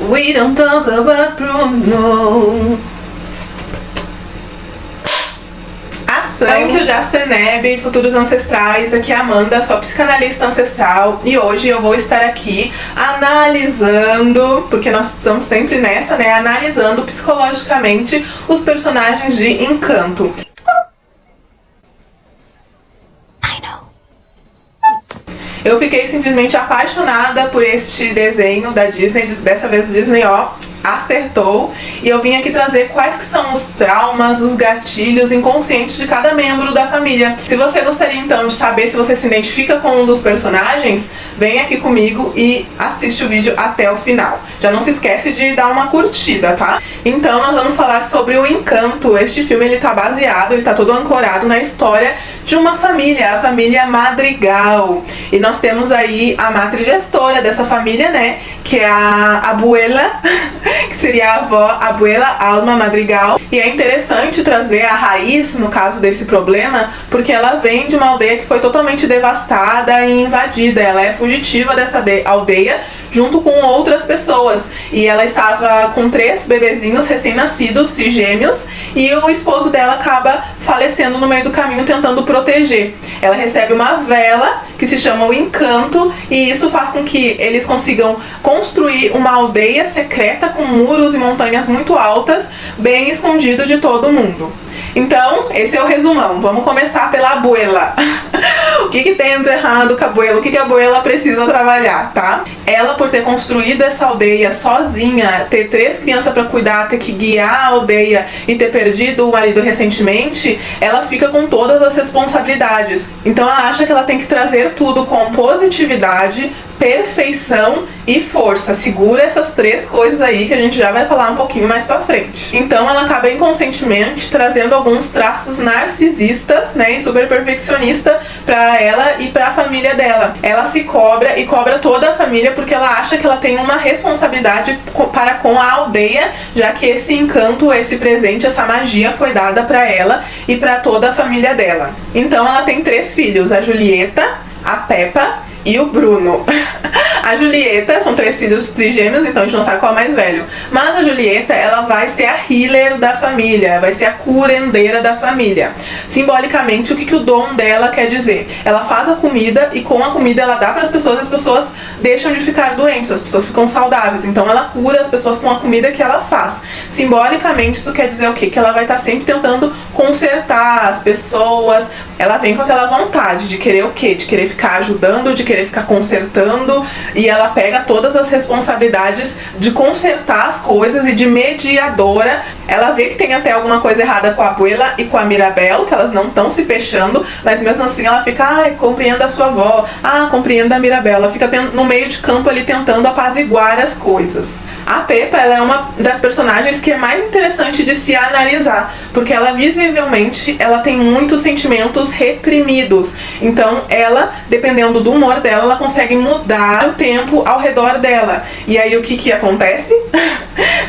We don't talk about Bruno. Thank you, Jaceneb, futuros ancestrais. Aqui é a Amanda, sua psicanalista ancestral. E hoje eu vou estar aqui analisando, porque nós estamos sempre nessa, né? Analisando psicologicamente os personagens de Encanto. Eu fiquei simplesmente apaixonada por este desenho da Disney. Dessa vez Disney, acertou. E eu vim aqui trazer quais que são os traumas, os gatilhos inconscientes de cada membro da família. Se você gostaria então de saber se você se identifica com um dos personagens, vem aqui comigo e assiste o vídeo até o final. Já não se esquece de dar uma curtida, tá? Então nós vamos falar sobre o Encanto. Este filme ele tá baseado, ele tá todo ancorado na história de uma família, a família Madrigal. E nós temos aí a matrigestora dessa família, né? Que é a abuela, que seria a avó, abuela Alma Madrigal. E é interessante trazer a raiz, no caso desse problema, porque ela vem de uma aldeia que foi totalmente devastada e invadida. Ela é fugitiva dessa aldeia junto com outras pessoas. E ela estava com 3 bebezinhos recém-nascidos, trigêmeos, e o esposo dela acaba falecendo no meio do caminho tentando proteger. Ela recebe uma vela que se chama o Encanto, e isso faz com que eles consigam construir uma aldeia secreta com muros e montanhas muito altas, bem escondido de todo mundo. Então, esse é o resumão. Vamos começar pela abuela. O que tem de errado com a abuela? O que a abuela precisa trabalhar, tá? Ela, por ter construído essa aldeia sozinha, ter 3 crianças para cuidar, ter que guiar a aldeia e ter perdido o marido recentemente, ela fica com todas as responsabilidades. Então ela acha que ela tem que trazer tudo com positividade, perfeição e força. Segura essas 3 coisas aí que a gente já vai falar um pouquinho mais pra frente. Então ela acaba inconscientemente trazendo alguns traços narcisistas, né, e super perfeccionista pra ela e pra família dela. Ela se cobra e cobra toda a família porque ela acha que ela tem uma responsabilidade para com a aldeia, já que esse encanto, esse presente, essa magia foi dada pra ela e pra toda a família dela. Então ela tem 3 filhos, a Julieta, a Peppa e o Bruno. A Julieta, são 3 filhos trigêmeos, então a gente não sabe qual é o mais velho. Mas a Julieta, ela vai ser a healer da família, vai ser a curandeira da família. Simbolicamente, o que o dom dela quer dizer? Ela faz a comida e com a comida ela dá para as pessoas deixam de ficar doentes, as pessoas ficam saudáveis. Então ela cura as pessoas com a comida que ela faz. Simbolicamente, isso quer dizer o quê? Que ela vai estar sempre tentando consertar as pessoas. Ela vem com aquela vontade de querer o quê? De querer ficar ajudando, de querer ficar consertando, e ela pega todas as responsabilidades de consertar as coisas e de mediadora. Ela vê que tem até alguma coisa errada com a abuela e com a Mirabel, que elas não estão se fechando, mas mesmo assim ela fica, compreenda a sua avó, compreenda a Mirabel. Ela fica no meio de campo ali tentando apaziguar as coisas. A Peppa, ela é uma das personagens que é mais interessante de se analisar, porque ela visivelmente, ela tem muitos sentimentos reprimidos. Então ela, dependendo do humor dela, ela consegue mudar o tempo ao redor dela. E aí o que acontece?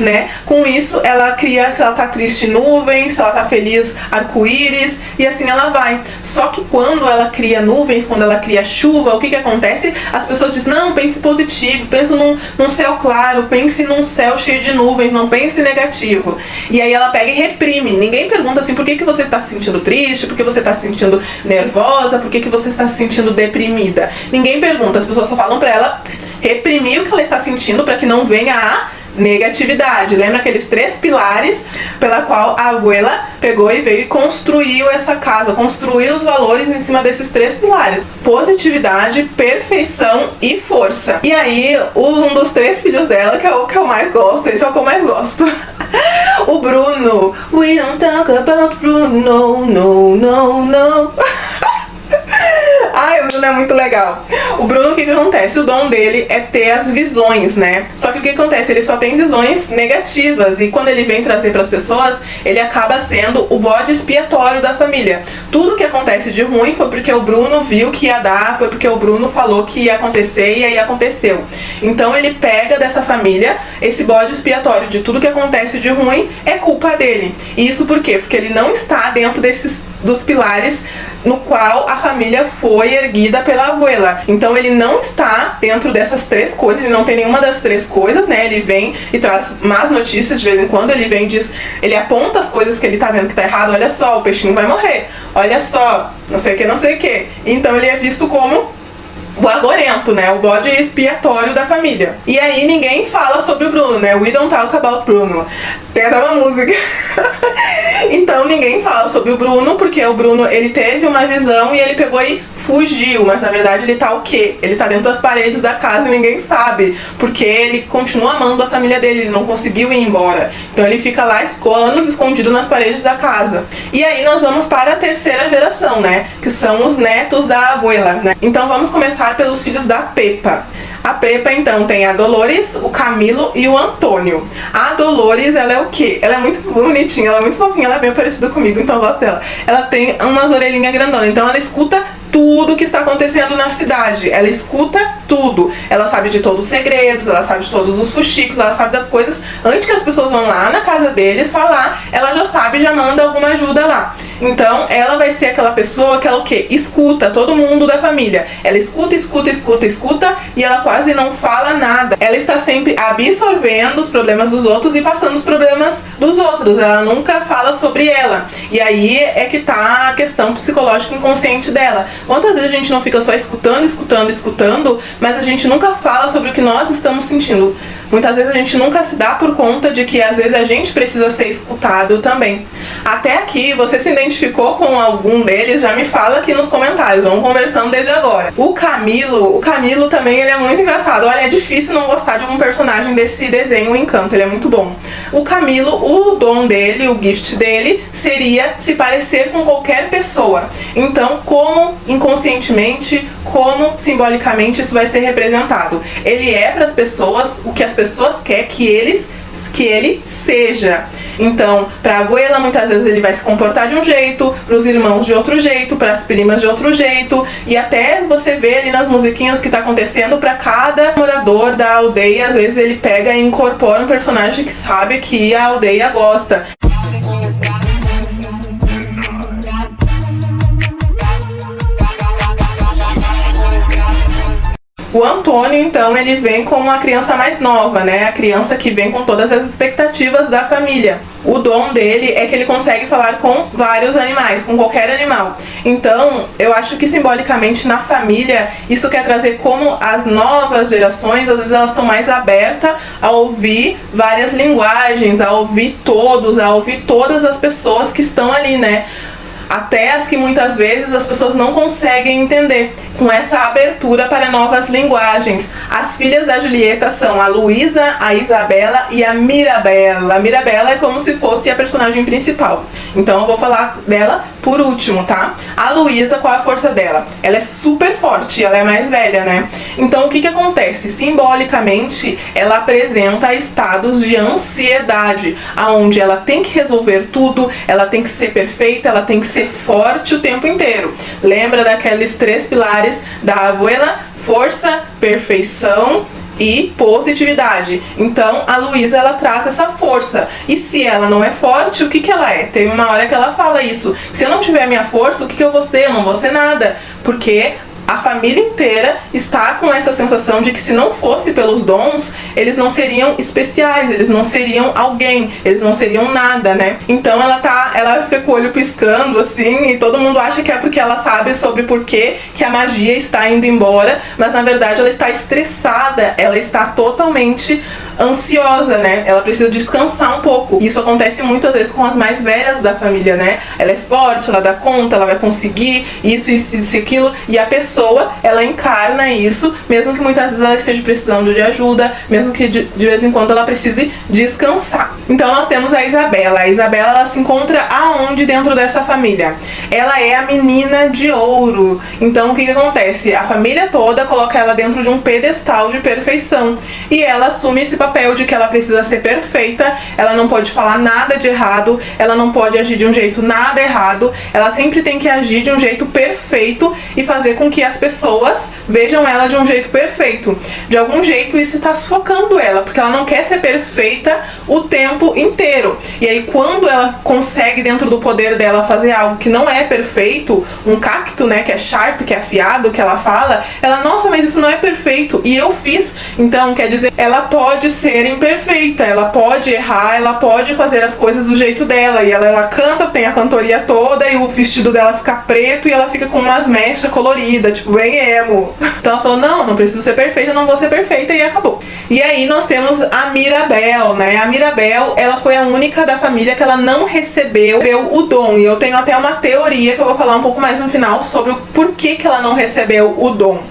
Né? Com isso ela cria, se ela tá triste, nuvens, se ela tá feliz, arco-íris, e assim ela vai. Só que quando ela cria nuvens, quando ela cria chuva, o que acontece? As pessoas dizem, não, pense positivo, pense num céu claro, pense num céu cheio de nuvens, não pense negativo. E aí ela pega e reprime. Ninguém pergunta assim, por que você está se sentindo triste, por que você está se sentindo nervosa, por que você está se sentindo deprimida. Ninguém pergunta, as pessoas só falam pra ela reprimir o que ela está sentindo para que não venha a negatividade. Lembra aqueles 3 pilares pela qual a abuela pegou e veio e construiu essa casa, construiu os valores em cima desses 3 pilares: positividade, perfeição e força. E aí um dos 3 filhos dela, que é o que eu mais gosto, esse é o que eu mais gosto, o Bruno. We don't talk about Bruno, no, no, no. Ai, o Bruno é muito legal. O Bruno, o que acontece? O dom dele é ter as visões, né? Só que o que acontece? Ele só tem visões negativas, e quando ele vem trazer para as pessoas, ele acaba sendo o bode expiatório da família. Tudo que acontece de ruim foi porque o Bruno viu que ia dar, foi porque o Bruno falou que ia acontecer e aí aconteceu. Então ele pega dessa família esse bode expiatório de tudo que acontece de ruim, é culpa dele. E isso por quê? Porque ele não está dentro dos pilares no qual a família foi erguida pela abuela. Então ele não está dentro dessas três coisas, ele não tem nenhuma das três coisas, né? Ele vem e traz más notícias de vez em quando, ele vem e diz, ele aponta as coisas que ele tá vendo que tá errado, olha só, o peixinho vai morrer, olha só, não sei o que, não sei o que. Então ele é visto como o agorento, né? O bode expiatório da família. E aí ninguém fala sobre o Bruno, né? We don't talk about Bruno. Tem até uma música. Então ninguém fala sobre o Bruno, porque o Bruno, ele teve uma visão e ele pegou e fugiu. Mas na verdade ele tá o quê? Ele tá dentro das paredes da casa e ninguém sabe. Porque ele continua amando a família dele, ele não conseguiu ir embora. Então ele fica lá anos escondido nas paredes da casa. E aí nós vamos para a terceira geração, né? Que são os netos da abuela, né? Então vamos começar pelos filhos da Pepa. A Pepa, então, tem a Dolores, o Camilo e o Antônio. A Dolores, ela é o quê? Ela é muito bonitinha, ela é muito fofinha, ela é bem parecida comigo, então eu gosto dela. Ela tem umas orelhinhas grandonas, então ela escuta tudo que está acontecendo na cidade. Ela escuta tudo. Ela sabe de todos os segredos, ela sabe de todos os fuxicos, ela sabe das coisas. Antes que as pessoas vão lá na casa deles falar, ela já sabe, já manda alguma ajuda lá. Então, ela vai ser aquela pessoa que ela o quê? Escuta todo mundo da família. Ela escuta, escuta, escuta, escuta e ela quase não fala nada. Ela está sempre absorvendo os problemas dos outros e passando os problemas dos outros. Ela nunca fala sobre ela. E aí é que tá a questão psicológica inconsciente dela. Quantas vezes a gente não fica só escutando, escutando, escutando, mas a gente nunca fala sobre o que nós estamos sentindo. Muitas vezes a gente nunca se dá por conta de que às vezes a gente precisa ser escutado também. Até aqui, você se identificou com algum deles? Já me fala aqui nos comentários, vamos conversando desde agora. O Camilo também, ele é muito engraçado. Olha, é difícil não gostar de algum personagem desse desenho, o Encanto, ele é muito bom. O Camilo, o dom dele, o gift dele, seria se parecer com qualquer pessoa. Então, como inconscientemente, como simbolicamente isso vai ser representado? Ele é para as pessoas o que as pessoas querem que ele seja. Então, para a abuela, muitas vezes ele vai se comportar de um jeito, para os irmãos de outro jeito, para as primas de outro jeito, e até você vê ali nas musiquinhas o que está acontecendo para cada morador da aldeia. Às vezes ele pega e incorpora um personagem que sabe que a aldeia gosta. O Antônio, então, ele vem como uma criança mais nova, né? A criança que vem com todas as expectativas da família. O dom dele é que ele consegue falar com vários animais, com qualquer animal. Então, eu acho que simbolicamente na família, isso quer trazer como as novas gerações, às vezes elas estão mais abertas a ouvir várias linguagens, a ouvir todos, a ouvir todas as pessoas que estão ali, né? Até as que muitas vezes as pessoas não conseguem entender, com essa abertura para novas linguagens. As filhas da Julieta são a Luísa, a Isabela e a Mirabela. A Mirabela é como se fosse a personagem principal, então eu vou falar dela por último, tá? A Luísa, qual a força dela? Ela é super forte, ela é mais velha, né? Então o que acontece? Simbolicamente, ela apresenta estados de ansiedade, aonde ela tem que resolver tudo, ela tem que ser perfeita, ela tem que ser forte o tempo inteiro. Lembra daqueles 3 pilares da abuela? Força, perfeição e positividade. Então a Luísa, ela traz essa força. E se ela não é forte, o que ela é? Tem uma hora que ela fala isso: se eu não tiver a minha força, o que eu vou ser? Eu não vou ser nada. Porque a família inteira está com essa sensação de que se não fosse pelos dons, eles não seriam especiais, eles não seriam alguém, eles não seriam nada, né? Então ela fica com o olho piscando assim, e todo mundo acha que é porque ela sabe sobre por que a magia está indo embora, mas na verdade ela está estressada, ela está totalmente ansiosa, né? Ela precisa descansar um pouco. Isso acontece muitas vezes com as mais velhas da família, né? Ela é forte, ela dá conta, ela vai conseguir isso, aquilo, e a pessoa, ela encarna isso, mesmo que muitas vezes ela esteja precisando de ajuda, mesmo que de vez em quando ela precise descansar. Então nós temos a Isabela. A Isabela, ela se encontra aonde dentro dessa família? Ela é a menina de ouro. Então o que acontece? A família toda coloca ela dentro de um pedestal de perfeição, e ela assume esse papel papel de que ela precisa ser perfeita, ela não pode falar nada de errado, ela não pode agir de um jeito nada errado, ela sempre tem que agir de um jeito perfeito e fazer com que as pessoas vejam ela de um jeito perfeito. De algum jeito isso está sufocando ela, porque ela não quer ser perfeita o tempo inteiro. E aí quando ela consegue dentro do poder dela fazer algo que não é perfeito, um cacto, né, que é sharp, que é afiado, que ela fala, ela, nossa, mas isso não é perfeito e eu fiz. Então quer dizer, ela pode ser imperfeita, ela pode errar, ela pode fazer as coisas do jeito dela. E ela canta, tem a cantoria toda e o vestido dela fica preto e ela fica com umas mechas coloridas, tipo bem emo. Então ela falou, não preciso ser perfeita, não vou ser perfeita, e acabou. E aí nós temos a Mirabel, né? A Mirabel, ela foi a única da família que ela não recebeu o dom. E eu tenho até uma teoria que eu vou falar um pouco mais no final sobre o porquê que ela não recebeu o dom.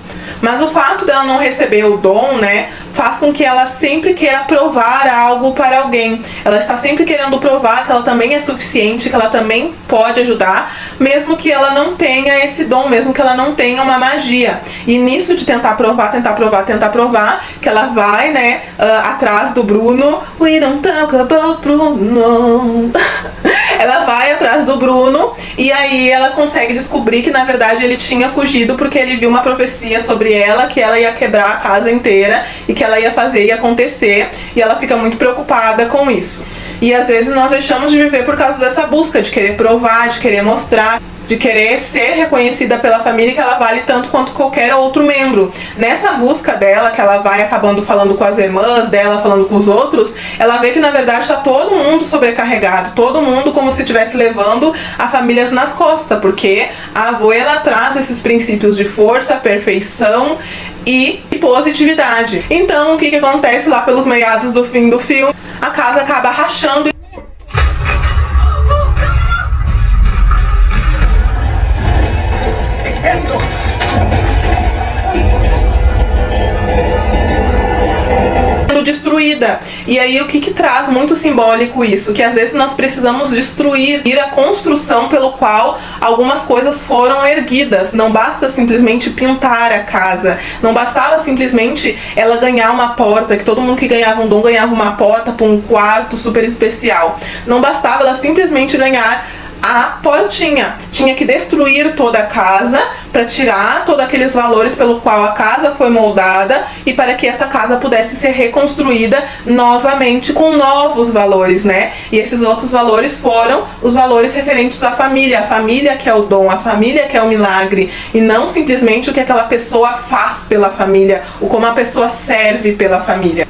Mas o fato dela não receber o dom, né, faz com que ela sempre queira provar algo para alguém. Ela está sempre querendo provar que ela também é suficiente, que ela também pode ajudar, mesmo que ela não tenha esse dom, mesmo que ela não tenha uma magia. E nisso de tentar provar, que ela vai, né, atrás do Bruno. We don't talk about Bruno. Ela vai atrás do Bruno e aí ela consegue descobrir que na verdade ele tinha fugido porque ele viu uma profecia sobre ela, que ela ia quebrar a casa inteira e que ela ia fazer e acontecer, e ela fica muito preocupada com isso. E às vezes nós deixamos de viver por causa dessa busca, de querer provar, de querer mostrar, de querer ser reconhecida pela família, que ela vale tanto quanto qualquer outro membro. Nessa busca dela, que ela vai acabando falando com as irmãs dela, falando com os outros, ela vê que na verdade está todo mundo sobrecarregado, todo mundo como se estivesse levando a famílias nas costas, porque a avó, ela traz esses princípios de força, perfeição e positividade. Então o que acontece lá pelos meados do fim do filme? A casa acaba rachando. Destruída. E aí o que traz muito simbólico isso? Que às vezes nós precisamos destruir a construção pelo qual algumas coisas foram erguidas. Não basta simplesmente pintar a casa, não bastava simplesmente ela ganhar uma porta, que todo mundo que ganhava um dom ganhava uma porta para um quarto super especial. Não bastava ela simplesmente ganhar a portinha, tinha que destruir toda a casa para tirar todos aqueles valores pelo qual a casa foi moldada e para que essa casa pudesse ser reconstruída novamente com novos valores, né? E esses outros valores foram os valores referentes à família, a família que é o dom, a família que é o milagre, e não simplesmente o que aquela pessoa faz pela família, ou como a pessoa serve pela família.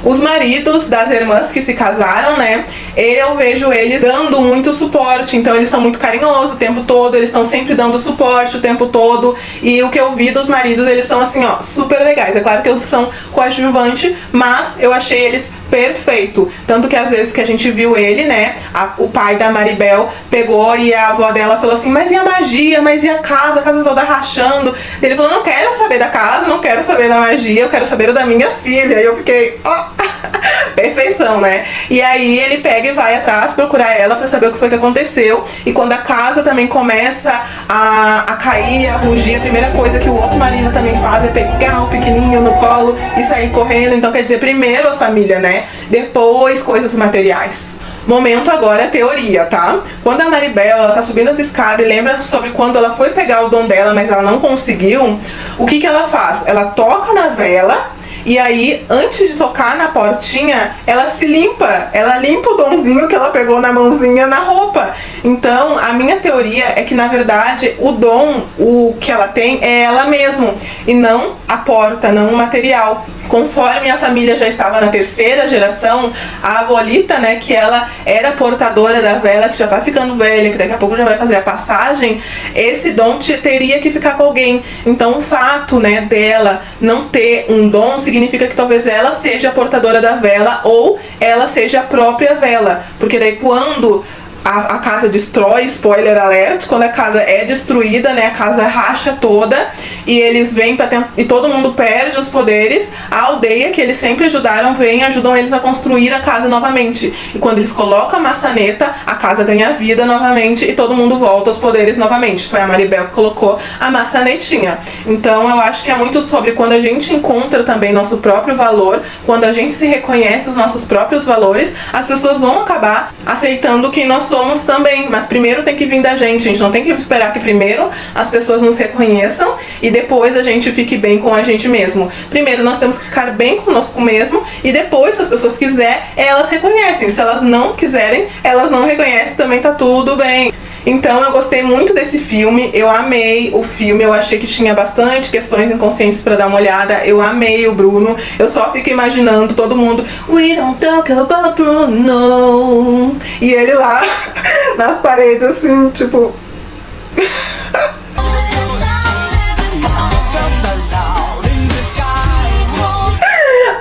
Os maridos das irmãs que se casaram, né, eu vejo eles dando muito suporte, então eles são muito carinhosos o tempo todo, eles estão sempre dando suporte o tempo todo, e o que eu vi dos maridos, eles são assim, ó, super legais. É claro que eles são coadjuvante, mas eu achei eles perfeito, tanto que às vezes que a gente viu ele, né, o pai da Maribel pegou e a avó dela falou assim, mas e a magia, mas e a casa toda rachando? Ele falou, não quero saber da casa, não quero saber da magia, eu quero saber da minha filha. E eu fiquei, ó, perfeição, né? E aí ele pega e vai atrás procurar ela pra saber o que foi que aconteceu. E quando a casa também começa a cair, a rugir, a primeira coisa que o outro marido também faz é pegar o pequenininho no colo e sair correndo. Então quer dizer, primeiro a família, né? Depois coisas materiais. Momento agora teoria, tá? Quando a Maribel, ela tá subindo as escadas e lembra sobre quando ela foi pegar o dom dela, mas ela não conseguiu, o que ela faz? Ela toca na vela. E aí, antes de tocar na portinha, ela se limpa. Ela limpa o domzinho que ela pegou na mãozinha na roupa. Então, a minha teoria é que, na verdade, o dom, o que ela tem, é ela mesma. E não a porta, não o material. Conforme a família já estava na terceira geração, a abuelita, né, que ela era portadora da vela, que já tá ficando velha, que daqui a pouco já vai fazer a passagem, esse dom teria que ficar com alguém. Então o fato, né, dela não ter um dom significa que talvez ela seja a portadora da vela ou ela seja a própria vela, porque daí quando a casa destrói, spoiler alert, quando a casa é destruída, né, a casa racha toda e eles vêm e todo mundo perde os poderes, a aldeia que eles sempre ajudaram vem e ajudam eles a construir a casa novamente. E quando eles colocam a maçaneta, a casa ganha vida novamente e todo mundo volta aos poderes novamente. Foi a Maribel que colocou a maçanetinha. Então eu acho que é muito sobre quando a gente encontra também nosso próprio valor, quando a gente se reconhece os nossos próprios valores, as pessoas vão acabar aceitando quem nós somos também. Mas primeiro tem que vir da gente. A gente não tem que esperar que primeiro as pessoas nos reconheçam e depois a gente fique bem com a gente mesmo. Primeiro nós temos que ficar bem conosco mesmo e depois, se as pessoas quiserem, elas reconhecem. Se elas não quiserem, elas não reconhecem, também tá tudo bem. Então eu gostei muito desse filme, eu amei o filme, eu achei que tinha bastante questões inconscientes pra dar uma olhada, eu amei o Bruno, eu só fico imaginando todo mundo, we don't talk about Bruno, e ele lá nas paredes assim, tipo...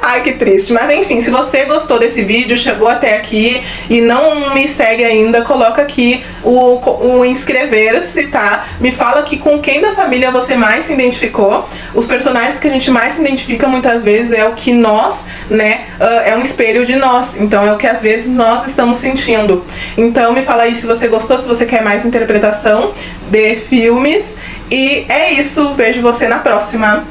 Ai, que triste. Mas enfim, se você gostou desse vídeo, chegou até aqui e não me segue ainda, coloca aqui o inscrever-se, tá? Me fala aqui com quem da família você mais se identificou. Os personagens que a gente mais se identifica muitas vezes é o que nós, né, é um espelho de nós. Então é o que às vezes nós estamos sentindo. Então me fala aí se você gostou, se você quer mais interpretação de filmes. E é isso, vejo você na próxima.